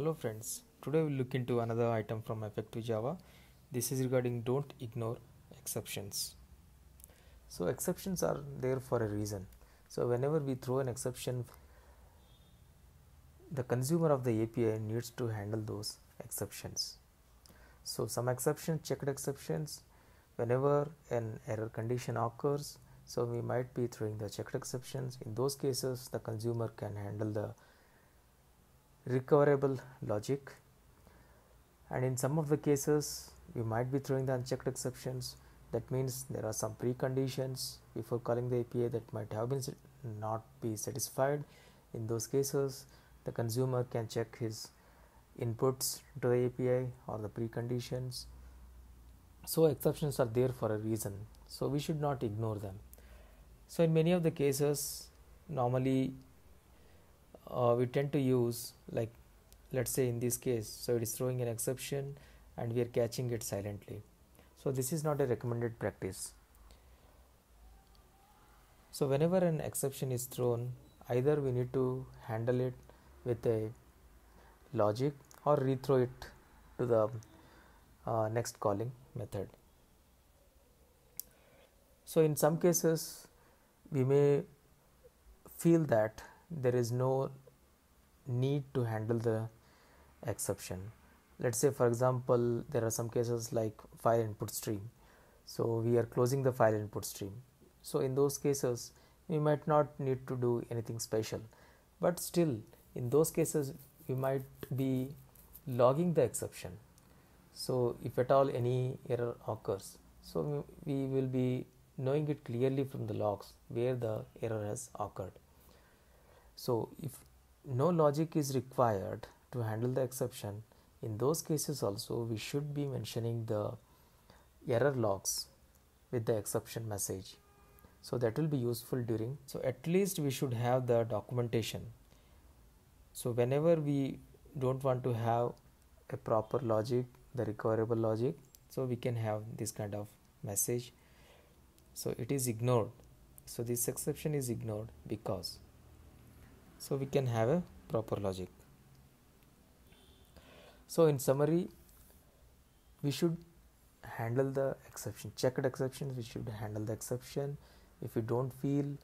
Hello friends, today we'll look into another item from Effective Java. This is regarding don't ignore exceptions. So exceptions are there for a reason. So whenever we throw an exception, the consumer of the API needs to handle those exceptions. So some exceptions, checked exceptions, whenever an error condition occurs, so we might be throwing the checked exceptions. In those cases, the consumer can handle the recoverable logic, and in some of the cases we might be throwing the unchecked exceptions. That means there are some preconditions before calling the API that might have been not be satisfied. In those cases, the consumer can check his inputs to the API or the preconditions. So exceptions are there for a reason, so we should not ignore them. So in many of the cases, normally we tend to use, like, let's say in this case, so it is throwing an exception and we are catching it silently. So this is not a recommended practice. So whenever an exception is thrown, either we need to handle it with a logic or rethrow it to the next calling method. So in some cases we may feel that there is no need to handle the exception. Let's say, for example, there are some cases like file input stream. So we are closing the file input stream. So in those cases, we might not need to do anything special, but still in those cases we might be logging the exception. So if at all any error occurs, so we will be knowing it clearly from the logs where the error has occurred. So if no logic is required to handle the exception, in those cases also we should be mentioning the error logs with the exception message. So that will be useful during, so at least we should have the documentation. So whenever we don't want to have a proper logic, the recoverable logic, so we can have this kind of message. So it is ignored. So this exception is ignored because, so we can have a proper logic. So in summary, we should handle the exception, checked exceptions, we should handle the exception. If we don't feel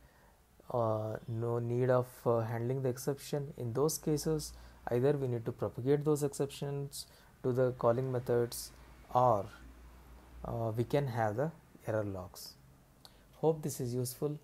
no need of handling the exception, in those cases either we need to propagate those exceptions to the calling methods, or we can have the error logs. Hope this is useful.